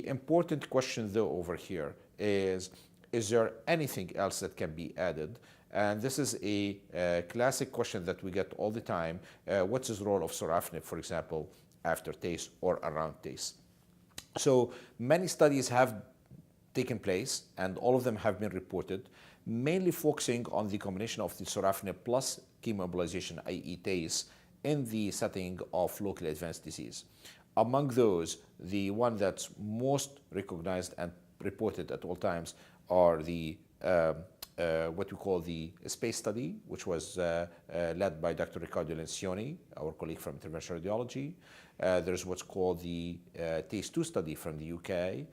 The important question, though, over here is there anything else that can be added? And this is a classic question that we get all the time. What's the role of sorafenib, for example, after TACE or around TACE? So many studies have taken place, and all of them have been reported, mainly focusing on the combination of the sorafenib plus chemoembolization, i.e. TACE, in the setting of locally advanced disease. Among those, the one that's most recognized and reported at all times are the what we call the SPACE study, which was led by Dr. Riccardo Lencioni, our colleague from interventional radiology. There's what's called the TACE2 study from the UK.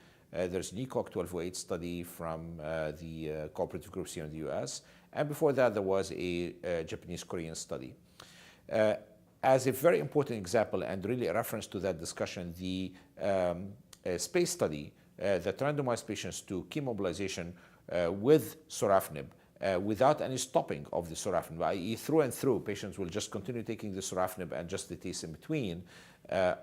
There's NECOG 1208 study from the cooperative groups here in the US. And before that, there was a Japanese-Korean study. As a very important example and really a reference to that discussion, the SPACE study that randomized patients to chemoembolization with sorafenib without any stopping of the sorafenib, i.e. through and through, patients will just continue taking the sorafenib and just the TACE in between.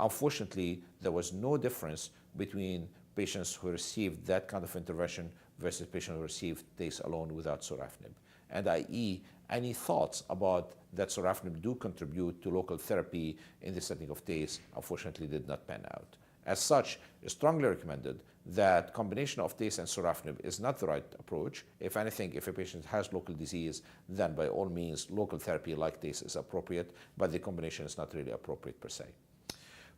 Unfortunately, there was no difference between patients who received that kind of intervention versus patients who received TACE alone without sorafenib. And i.e. any thoughts about that sorafenib do contribute to local therapy in the setting of TACE, unfortunately did not pan out. As such, it's strongly recommended that combination of TACE and sorafenib is not the right approach. If anything, if a patient has local disease, then by all means, local therapy like TACE is appropriate, but the combination is not really appropriate per se.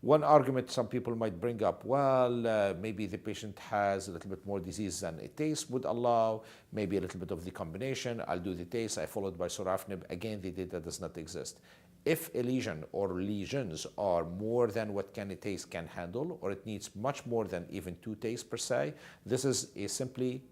One argument some people might bring up, well, maybe the patient has a little bit more disease than a TACE would allow, maybe a little bit of the combination. I'll do the TACE, I followed by sorafenib. Again, the data does not exist. If a lesion or lesions are more than what a TACE can handle, or it needs much more than even 2 TACE per se, this is simply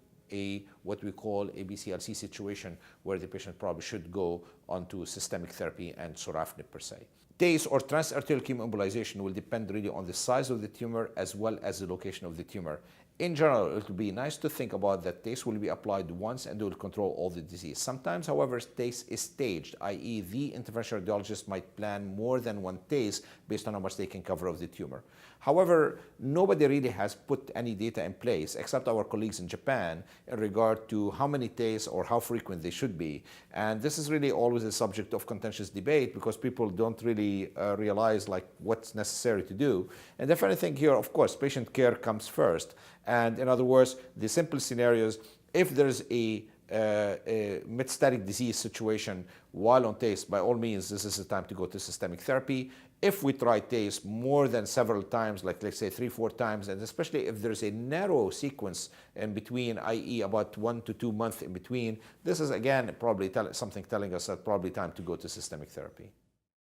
what we call a BCLC situation where the patient probably should go onto systemic therapy and sorafenib per se. TACE or transarterial chemoembolization will depend really on the size of the tumor as well as the location of the tumor. In general, it will be nice to think about that TACE will be applied once and it will control all the disease. Sometimes, however, TACE is staged, i.e. the interventional radiologist might plan more than 1 TACE based on how much they can cover of the tumor. However, nobody really has put any data in place except our colleagues in Japan in regard to how many TACE or how frequent they should be. And this is really always a subject of contentious debate because people don't really realize like what's necessary to do. And if anything here, of course, patient care comes first. And in other words, the simple scenarios, if there's a metastatic disease situation while on TACE, by all means, this is the time to go to systemic therapy. If we try TACE more than several times, like let's say 3-4 times, and especially if there's a narrow sequence in between, i.e. about 1 to 2 months in between, this is again probably something telling us that probably time to go to systemic therapy.